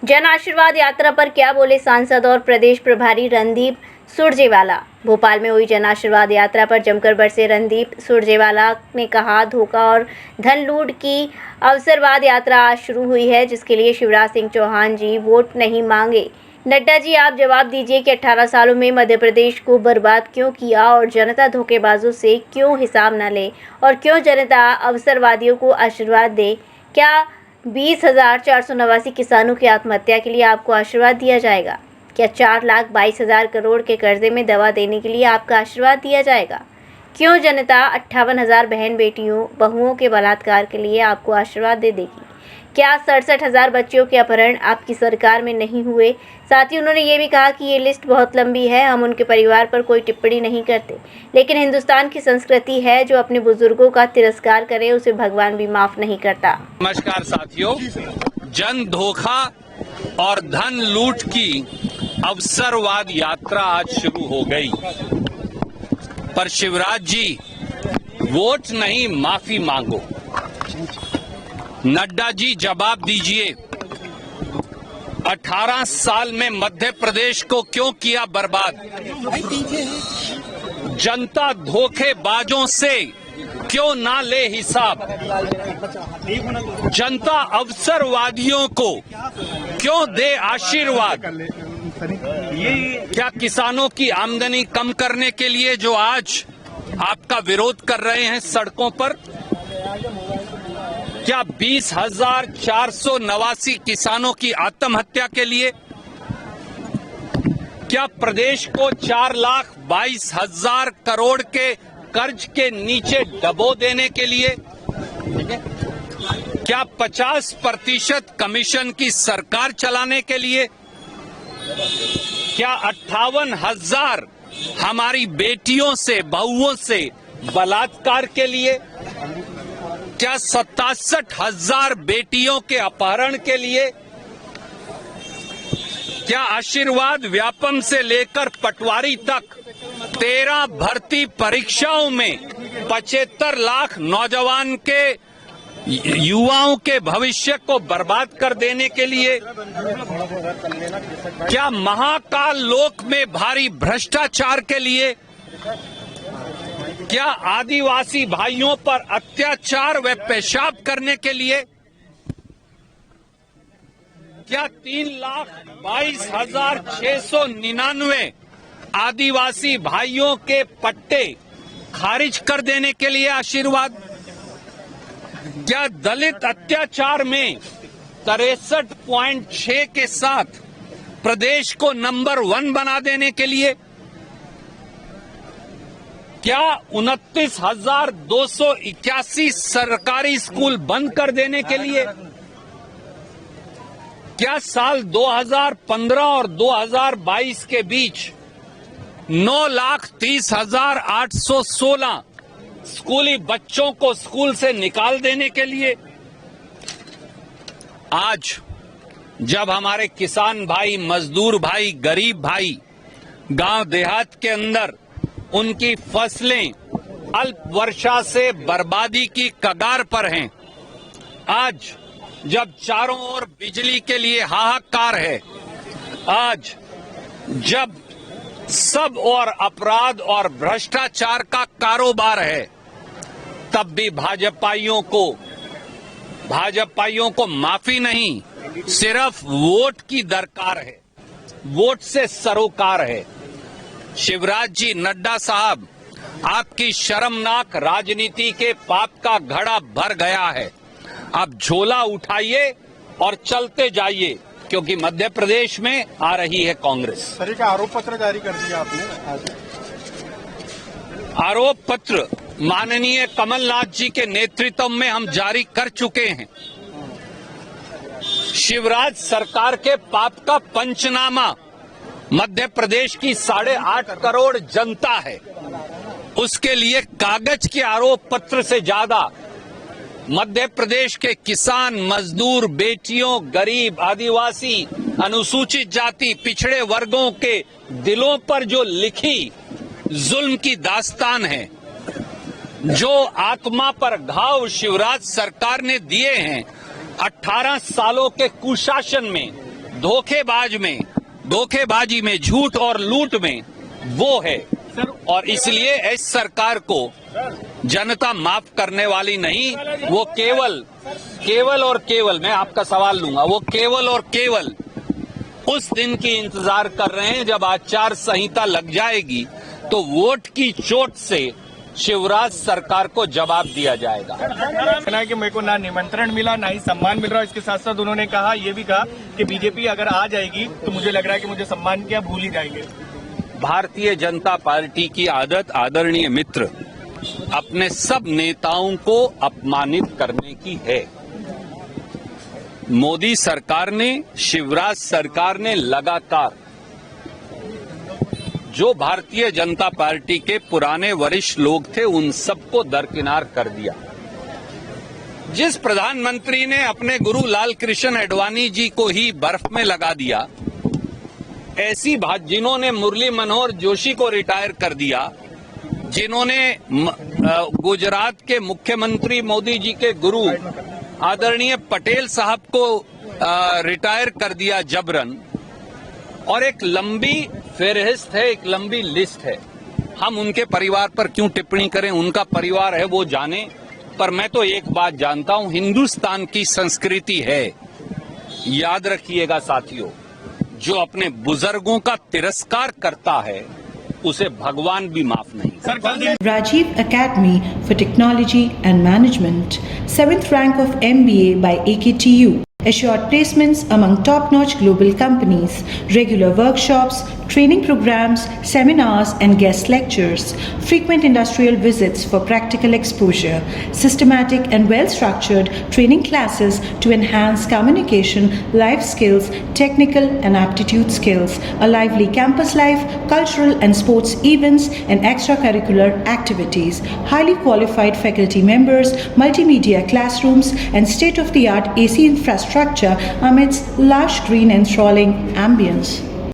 जन आशीर्वाद यात्रा पर क्या बोले सांसद और प्रदेश प्रभारी रणदीप सुरजेवाला। भोपाल में हुई जन आशीर्वाद यात्रा पर जमकर बरसे रणदीप सुरजेवाला ने कहा, धोखा और धन लूट की अवसरवाद यात्रा आज शुरू हुई है, जिसके लिए शिवराज सिंह चौहान जी वोट नहीं मांगे। नड्डा जी, आप जवाब दीजिए कि 18 सालों में मध्य प्रदेश को बर्बाद क्यों किया और जनता धोखेबाजों से क्यों हिसाब न ले और क्यों जनता अवसरवादियों को आशीर्वाद दे। क्या 20,489 किसानों की आत्महत्या के लिए आपको आशीर्वाद दिया जाएगा? क्या 4,22,000 करोड़ के कर्जे में दवा देने के लिए आपका आशीर्वाद दिया जाएगा? क्यों जनता 58,000 बहन बेटियों बहुओं के बलात्कार के लिए आपको आशीर्वाद दे देगी? क्या 67,000 बच्चों के अपहरण आपकी सरकार में नहीं हुए? साथ ही उन्होंने ये भी कहा कि ये लिस्ट बहुत लंबी है, हम उनके परिवार पर कोई टिप्पणी नहीं करते, लेकिन हिंदुस्तान की संस्कृति है, जो अपने बुजुर्गों का तिरस्कार करे उसे भगवान भी माफ नहीं करता। नमस्कार साथियों, जन धोखा और धन लूट की अवसरवाद यात्रा आज शुरू हो गई, पर शिवराज जी वोट नहीं माफी मांगो। नड्डा जी जवाब दीजिए, 18 साल में मध्य प्रदेश को क्यों किया बर्बाद? जनता धोखेबाजों से क्यों ना ले हिसाब? जनता अवसरवादियों को क्यों दे आशीर्वाद? क्या किसानों की आमदनी कम करने के लिए जो आज आपका विरोध कर रहे हैं सड़कों पर? क्या 20,489 किसानों की आत्महत्या के लिए? क्या प्रदेश को 4,22,000 करोड़ के कर्ज के नीचे डबो देने के लिए? क्या 50% कमीशन की सरकार चलाने के लिए? क्या 58,000 हमारी बेटियों से बहुओं से बलात्कार के लिए? क्या 67,000 बेटियों के अपहरण के लिए? क्या आशीर्वाद व्यापम से लेकर पटवारी तक 13 भर्ती परीक्षाओं में 75 लाख नौजवान के युवाओं के भविष्य को बर्बाद कर देने के लिए? क्या महाकाल लोक में भारी भ्रष्टाचार के लिए? क्या आदिवासी भाइयों पर अत्याचार व पेशाब करने के लिए? क्या 3,22,699 आदिवासी भाइयों के पट्टे खारिज कर देने के लिए आशीर्वाद? क्या दलित अत्याचार में 63.6 के साथ प्रदेश को नंबर 1 बना देने के लिए? क्या 29,281 सरकारी स्कूल बंद कर देने के लिए? क्या साल 2015 और 2022 के बीच 9,30,816 स्कूली बच्चों को स्कूल से निकाल देने के लिए? आज जब हमारे किसान भाई, मजदूर भाई, गरीब भाई गांव देहात के अंदर उनकी फसलें अल्प वर्षा से बर्बादी की कगार पर हैं, आज जब चारों ओर बिजली के लिए हाहाकार है, आज जब सब और अपराध और भ्रष्टाचार का कारोबार है, तब भी भाजपाइयों को माफी नहीं, सिर्फ वोट की दरकार है, वोट से सरोकार है। शिवराज जी, नड्डा साहब, आपकी शर्मनाक राजनीति के पाप का घड़ा भर गया है। आप झोला उठाइए और चलते जाइए, क्योंकि मध्य प्रदेश में आ रही है कांग्रेस। सर, एक आरोप पत्र जारी कर दिया आपने आज। आरोप पत्र माननीय कमलनाथ जी के नेतृत्व में हम जारी कर चुके हैं। शिवराज सरकार के पाप का पंचनामा मध्य प्रदेश की 8.5 करोड़ जनता है, उसके लिए कागज के आरोप पत्र से ज्यादा मध्य प्रदेश के किसान, मजदूर, बेटियों, गरीब, आदिवासी, अनुसूचित जाति, पिछड़े वर्गों के दिलों पर जो लिखी जुल्म की दास्तान है, जो आत्मा पर घाव शिवराज सरकार ने दिए हैं 18 सालों के कुशासन में, धोखेबाजी में, झूठ और लूट में वो है। और इसलिए इस सरकार को जनता माफ करने वाली नहीं, वो केवल और केवल, मैं आपका सवाल लूंगा, वो केवल और केवल उस दिन की इंतजार कर रहे हैं जब आचार संहिता लग जाएगी तो वोट की चोट से शिवराज सरकार को जवाब दिया जाएगा। कहना है कि मेरे को ना निमंत्रण मिला ना ही सम्मान मिल रहा। इसके साथ साथ उन्होंने कहा, ये भी कहा कि बीजेपी अगर आ जाएगी तो मुझे लग रहा है कि मुझे सम्मान किया भूल ही जाएंगे। भारतीय जनता पार्टी की आदत, आदरणीय मित्र, अपने सब नेताओं को अपमानित करने की है। मोदी सरकार ने, शिवराज सरकार ने लगातार जो भारतीय जनता पार्टी के पुराने वरिष्ठ लोग थे उन सबको दरकिनार कर दिया। जिस प्रधानमंत्री ने अपने गुरु लाल कृष्ण आडवाणी जी को ही बर्फ में लगा दिया, ऐसी जिन्होंने मुरली मनोहर जोशी को रिटायर कर दिया, जिन्होंने गुजरात के मुख्यमंत्री मोदी जी के गुरु आदरणीय पटेल साहब को रिटायर कर दिया जबरन, और एक लंबी फेहरिस्त है, एक लंबी लिस्ट है। हम उनके परिवार पर क्यों टिप्पणी करें, उनका परिवार है वो जाने। पर मैं तो एक बात जानता हूं, हिंदुस्तान की संस्कृति है, याद रखिएगा साथियों, जो अपने बुजुर्गों का तिरस्कार करता है उसे भगवान भी माफ नहीं करता। Rajiv Academy for Technology and Management, 7th rank of MBA by AKTU. Assured placements among top-notch global companies, regular workshops, training programs, seminars and guest lectures, frequent industrial visits for practical exposure, systematic and well-structured training classes to enhance communication, life skills, technical and aptitude skills, a lively campus life, cultural and sports events and extracurricular activities, highly qualified faculty members, multimedia classrooms and state-of-the-art AC infrastructure amidst lush green enthralling ambience.